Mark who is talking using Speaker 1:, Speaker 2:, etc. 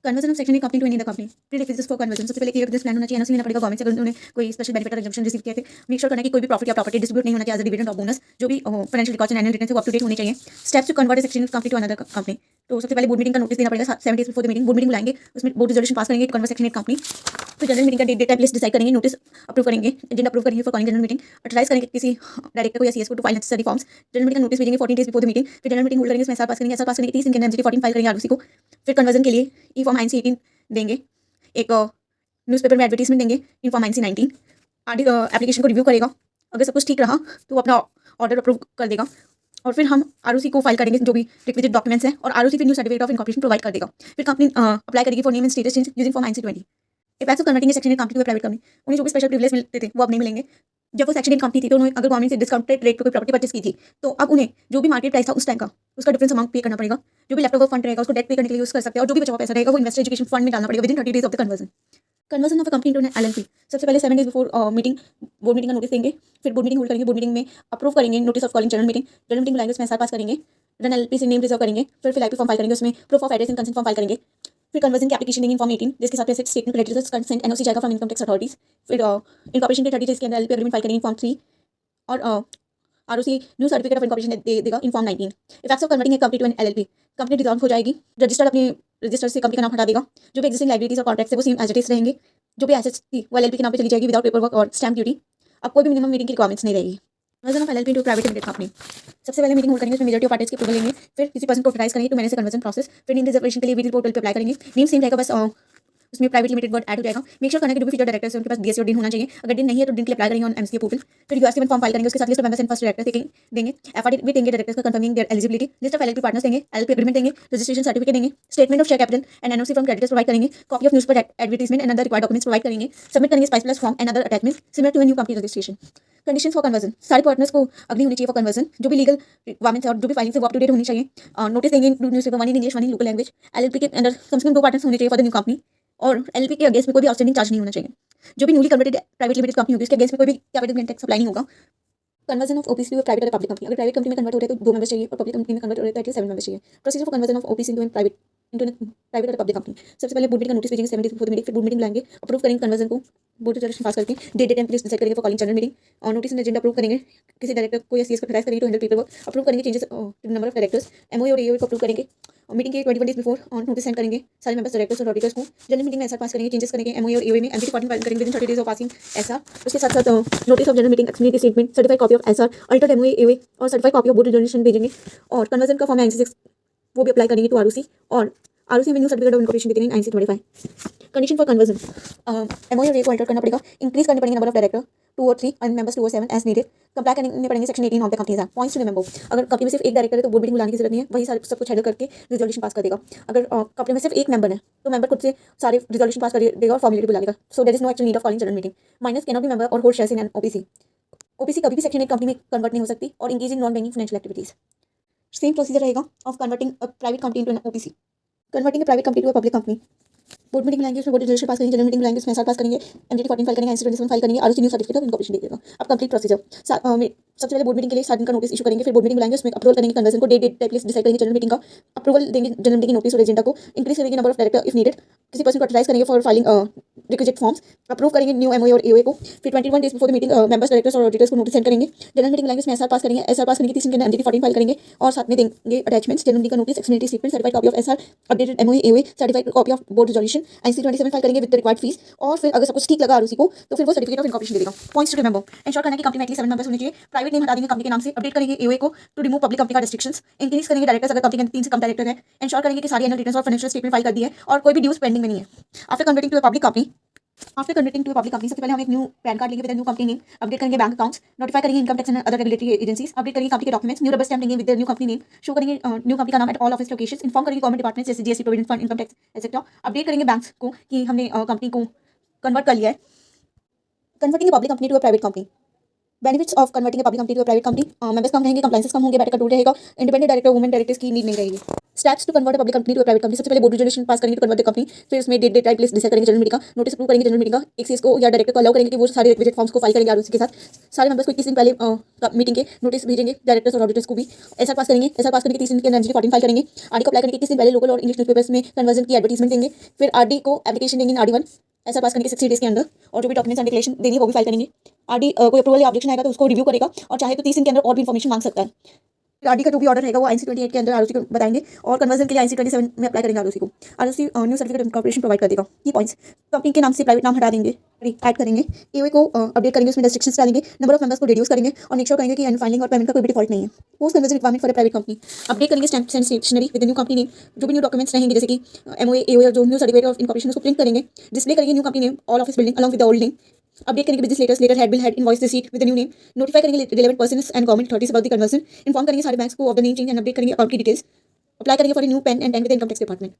Speaker 1: Conversion of section company to any other company prerequisites for conversion. सबसे पहले clear this plan होना चाहिए, NOC लेना पड़ेगा गवर्नमेंट से अगर उन्होंने कोई स्पेशल बेनिफिट और एग्जम्पशन रिसीव किए थे। मेक श्योर करना कि कोई भी प्रॉफिट या प्रॉपर्टी डिस्ट्रीब्यूट नहीं होना चाहिए एज अ डिविडेंड और बोनस। जो भी financial records and annual return से वो अप टू डेट होने चाहिए। Steps to convert section company to another company. तो सबसे पहले बोर्ड मीटिंग का नोटिस देना पड़ेगा 7 days before the meeting. Board meeting बुलाएंगे, उसमें बोर्ड रिजोल्यूशन पास करेंगे कन्वर्ट सेक्शन कंपनी। फिर जनरल मीटिंग का डेट टाइम लिस्ट डिसाइड करेंगे, नोटिस अप्रूव करेंगे, एजेंडा अप्रूव करेंगे for calling general meeting. Authorise करेंगे किसी डायरेक्टर को या सीएस को to file necessary forms. General meeting का नोटिस भेजेंगे 14 डेज बिफोर द मीटिंग। फिर जनरल मीटिंग होल्ड करेंगे, उसमें एसआर पास करेंगे, एसआर पास करेंगे 30 दिन के अंदर एमजीटी 14 फाइल करेंगे आरओसी को। फिर कन्वर्जन के लिए ई फॉर्म आईएनसी 18 देंगे, एक न्यूज़पेपर में एडवर्टीजमेंट देंगे in form INC 19। RD application को रिव्यू करेगा, अगर सब कुछ ठीक रहा तो वो अपना ऑर्डर अप्रूव कर देगा। और फिर हम आरओसी को फाइल करेंगे जो भी रिक्विजिट डॉक्यूमेंट्स हैं, और आरओसी फिर new certificate of incorporation provide कर देगा। फिर कंपनी अप्लाई करेगी for name and status change using form INC 20। Effects of converting section company to private company. उन्हें जो भी स्पेशल प्रिविलेज मिलते थे वो अब नहीं मिलेंगे। जब वो सेक्शन कंपनी थी तो उन्होंने अगर गवर्नमेंट से डिस्काउंटेड रेट पे कोई प्रॉपर्टी परचेस की थी तो अब उन्हें जो भी मार्केट प्राइस था उस टाइम का उसका डिफरेंस अमाउंट पे करना पड़ेगा। जो भी लेफ्ट ओवर फंड रहेगा उसको डेट पे करने के लिए यूज कर सकते हैं, और जो भी बचा हुआ पैसा रहेगा वो इन्वेस्टर एजुकेशन फंड में डालना पड़ेगा within 30 days of the conversion. Conversion of a company to an LLP. सबसे पहले 7 days before meeting board meeting का नोटिस देंगे। फिर बोर्ड मीटिंग होल्ड करेंगे, बोर्ड मीटिंग में अप्रूव करेंगे notice of calling general meeting. General meeting language में SR pass करेंगे, रन एलएलपी से नेम रिजर्व करेंगे। फिर आईपी फॉर्म फाइल करेंगे, उसमें proof of address and consent form file करेंगे। फिर कन्वर्जन की एप्लीकेशन देंगे फॉर्म 18 जिसके साथ asset statement creditors consent NOC जाएगा फ्रॉम इनकम टैक्स अथॉरिटीज। फिर इनकॉर्पोरेशन के 30 डेज के अंदर एलपी एग्रीमेंट फाइल करेंगे फॉर्म 3, और ROC new certificate of incorporation दे देगा in form 19। Effects of converting a company to an LLP. Company dissolve हो जाएगी, रजिस्टर्ड अपने रजिस्टर से कंपनी का नाम हटा देगा। जो भी एक्जिस्टिंग लाइबिलिटीज और कॉन्ट्रैक्ट्स है वो सेम एज इट इज रहेंगे। जो भी एसेट्स थी वो एलएलपी के नाम पे चली जाएगी विदाउट पेपर वर्क और स्टैम्प ड्यूटी। अब कोई भी मिनिमम मीटिंग की रिक्वायरमेंट्स नहीं रहेगी। Conversion of LLP to private limited company. सबसे पहले मीटिंग होल्ड करेंगे, उसमें मेजॉरिटी ऑफ पार्टीज की अप्रूवल लेंगे। फिर किसी पर्सन को ऑथराइज करेंगे to manage the conversion process. फिर नेम रिजर्वेशन के लिए वीडियो पोर्टल पे अप्लाई करेंगे, नेम सेम रहेगा, बस उसमें प्राइवेट लिमिटेड वर्ड ऐड हो जाएगा। मेक श्योर करना कि जो भी फ्यूचर डायरेक्टर्स है उनके पास बीएससी और डीन होना चाहिए, अगर डीन नहीं है तो डीन के लिए अप्लाई करेंगे ऑन एमसी अप्रूवल। फिर यूएससी फॉर्म फाइल करेंगे, उसके साथ list of members and first director देंगे। एफआरडी देंगे डायरेक्टर्स का confirming their eligibility. List of LLP partners देंगे, एलएलपी एग्रीमेंट देंगे, रजिस्ट्रेशन सर्टिफिकेट देंगे, statement of share capital and NOC from creditors provide करेंगे। Copy of newspaper advertisement and other required documents provide करेंगे। Submit करेंगे spice plus form and other attachment similar to a new company registration. Conditions for conversion. सारे partners को agree होनी चाहिए for conversion. जो भी legal requirements और जो भी फाइलिंग है वो अप टू डेट होनी चाहिए। नोटिस देंगे newspaper, one in English one in local language. LLP के अंदर कम से कम 2 पार्टनर्स होने चाहिए फॉर द न्यू कंपनी, और एलएलपी के अगेंस्ट में कोई भी आउटस्टैंडिंग चार्ज नहीं होना चाहिए। जो भी newly converted private limited company होगी उसके अगेंस्ट में कोई भी कैपिटल गेन टैक्स अप्लाई नहीं होगा। Conversion of OPC to private और पब्लिक कंपनी। अगर प्राइवेट कंपनी में कन्वर्ट हो रहे हैं तो 2 मेंबर्स चाहिए, और पब्लिक कंपनी में कन्वर्ट हो रहे हैं तो 7 मेंबर्स चाहिए। Procedure for conversion of OPC to private और पब्लिक कंपनी। सबसे पहले बोर्ड मीटिंग का नोटिस भेजेंगे 7 डेज बिफोर द मीटिंग। फिर बोर्ड मीटिंग बुलाएंगे, अप्रूव करेंगे कन्वर्जन को, बोर्ड रिजोल्यूशन पास करके डेट टाइम लिस्ट डिसाइड करेंगे फॉर कॉलिंग जनरल मीटिंग, और नोटिस एंड एजेंडा अप्रूव करेंगे। किसी डायरेक्टर को या सीएस को ऑथराइज करेंगे to handle paper work. Approve करेंगे changes to number of directors. MOA और एओए को अप्रूव करेंगे। मीटिंग के 21 days before on notice send करेंगे सारे मेंबर्स डायरेक्टर्स और ऑडिटर्स को। जनरल मीटिंग में एसआर पास करेंगे, चेंजेस करेंगे एमओए और एओए में। एमजीटी 14 फाइल करेंगे within 30 days of passing SR. उसके साथ साथ notice of general meeting, explanatory statement, certified copy of SR, altered MOA AOA और certified copy of board resolution भेजेंगे। और कन्वर्जन का फॉर्म है 96 वो भी अप्लाई करेंगे टू आरओसी, और आरओसी में न्यू सर्टिफिकेट ऑफ इनकॉर्पोरेशन देंगे 925। Condition for conversion. एमओए और ए को अल्टर करना पड़ेगा, इंक्रीज करने पड़ेंगे नंबर ऑफ डायरेक्टर 2 और 3 एंड मेंबर्स 2 और 7 एज नीडेड। कंप्लाई करने पड़ेंगे section 18 of the companies act. Points to remember. अगर कंपनी में सिर्फ एक डायरेक्टर है तो बोर्ड मीटिंग बुलाने की जरूरत नहीं है, वही सारे सब कुछ हैंडल करके रिजोल्यूशन पास कर देगा। अगर कंपनी में सिर्फ एक मेंबर है तो मेंबर खुद से सारे रिजोल्यूशन पास कर देगा और फॉर्मेलिटी बुला लेगा। So there is no actual need of calling general meeting. Minors can not be member और hold shares in an OPC. OPC कभी भी सेक्शन 1 कंपनी में कन्वर्ट नहीं हो सकती, और engage in non banking financial activities. Same procedure रहेगा of converting a private company into an OPC. Converting a private company to a public company. Board meeting बुलाएंगे, उसमें बोर्ड रिजोल्यूशन पास करेंगे, general meeting बुलाएंगे, उसमें SR pass करेंगे, MGT 14 file करेंगे, INC 27 file करेंगे, ROC new certificate of incorporation देगा। अब कंप्लीट प्रोसीजर। सबसे पहले बोर्ड मीटिंग के लिए 7 दिन का नोटिस इशू करेंगे। फिर बोर्ड मीटिंग बुलाएंगे, उसमें अप्रूवल करेंगे कन्वर्जन को, डेट टाइप लिस्ट डिसाइड करेंगे जनरल मीटिंग का, अप्रूवल देंगे जनरल मीटिंग नोटिस और एजेंडा को, इंक्रीज करेंगे number of director if needed, किसी पर्सन को ऑथराइज करेंगे for filing requisite forms, approve करेंगे न्यू एमओए और एओए को। फिर 21 days before the meeting members directors और ऑडिटर्स को नोटिस सेंड करेंगे। जनरल मीटिंग बुलाएंगे, उसमें एसआर पास करेंगे, एसआर पास करने की 30 दिन के अंदर एमजीटी 14 फाइल करेंगे, और साथ में देंगे अटैचमेंट्स, जनरल मीटिंग का notice, explanatory statement, certified copy of SR, updated MOA AOA, certified copy of board resolution, INC 27 file करेंगे विद द रिक्वायर्ड फीस। और फिर अगर सब कुछ ठीक लगा आरओसी को तो फिर वो सर्टिफिकेट ऑफ इनकॉर्पोरेशन दे देगा। Points to remember. एंश्योर करना कि कंपनी में एटलीस्ट 7 मेंबर्स होने चाहिए। प्राइवेट नेम हटा देंगे कंपनी के नाम से, अपडेट करेंगे एओए को टू रिमूव पब्लिक कंपनी का रिस्ट्रिक्शंस। इंक्रीज करेंगे डायरेक्टर्स अगर कंपनी के 3 से कम डायरेक्टर है। एंश्योर करेंगे कि सारी एनुअल रिटर्न्स और फाइनेंशियल स्टेटमेंट फाइल कर दी है और कोई भी ड्यूज पेंडिंग में नहीं है। After converting to a public company सबसे पहले हम एक न्यू पैन कार्ड लेंगे with new company name, update करेंगे बैंक अकाउंट्स, नोटिफाई करेंगे income tax and other regulatory agencies, update करेंगे कंपनी के डॉक्यूमेंट्स, न्यू रबर स्टैम्प लेंगे with new company name, show करेंगे न्यू कंपनी का नाम at all office locations, inform करेंगे government department जैसे GST, provident fund, income tax etcetera. Update करेंगे banks को कि हमने कंपनी को कन्वर्ट कर लिया है। Converting a public company to a private company. Benefits of converting public company to private company, members कम रहेंगे, कंप्लाइंसेस कम होंगे, बेटर कंट्रोल रहेगा, इंडिपेंडेंट डायरेक्टर वुमेन डायरेक्टर्स की नीड नहीं रहेगी। Steps to convert public company to private company, सबसे पहले बोर्ड रेजोल्यूशन पास करेंगे टू कन्वर्ट द कंपनी, फिर उसमें डेट टाइम प्लेस डिसाइड करेंगे जनरल मीटिंग का, नोटिस अप्रूव करेंगे जनरल मीटिंग का, एक सीएस को या डायरेक्टर को अलाउ करेंगे कि वो सारे रिक्विजिट फॉर्म्स को फाइल करेंगे आरओसी के साथ, सारे मेंबर्स को 21 दिन पहले मीटिंग के नोटिस भेजेंगे, डायरेक्टर्स और ऑडिटर्स को भी। एसआर पास करेंगे, एसआर पास करने के 30 दिन के अंदर 14 फाइल करेंगे, आरडी को अप्लाई करने के 21 दिन पहले लोकल और इंग्लिश न्यूज़पेपर्स में कन्वर्जन की एडवर्टीजमेंट देंगे, फिर आरडी को एप्लीकेशन देंगे आरडी1, ऐसा पास करने के 60 डेज के अंदर, और जो भी डॉक्यूमेंट्स एंड डिक्लेरेशन देनी है वो भी फाइल करेंगे। आरडी कोई अप्रूवल या ऑब्जेक्शन आएगा तो उसको रिव्यू करेगा और चाहे तो 30 दिन के अंदर और भी इन्फॉर्मेशन मांग सकता है। आरडी का जो भी ऑर्डर रहेगा वो आईसी 28 के अंदर आरओसी को बताएंगे और कन्वर्जन के लिए आईसी 27 में अप्लाई करेंगे आरओसी को। ROC new certificate of incorporation provide कर देगा। की पॉइंट्स, कंपनी के नाम से प्राइवेट नाम हटा देंगे, ऐड करेंगे, एओए को अपडेट करेंगे, उसमें रेस्ट्रिक्शंस डालेंगे, नंबर ऑफ मेंबर्स को रिड्यूस करेंगे और मेक श्योर करेंगे कि फाइलिंग और पेमेंट का कोई भी डिफॉल्ट नहीं है। Post conversion requirement for private company, update करेंगे stamps and stationery with new company name, जो भी न्यू डॉक्यूमेंट्स रहेंगे जैसे कि एमओए एओए और जो न्यू सर्टिफिकेट ऑफ इनकॉर्पोरेशन उसको प्रिंट करेंगे, डिस्प्ले करेंगे new company name all office building along with the old name, update करेंगे business letters, letter head, bill head, invoice receipt with the new name, notify करेंगे relevant persons and government authorities about the conversion, inform करेंगे सारे banks को of the name change and update करेंगे account की details, apply करेंगे for new PAN and with income tax department.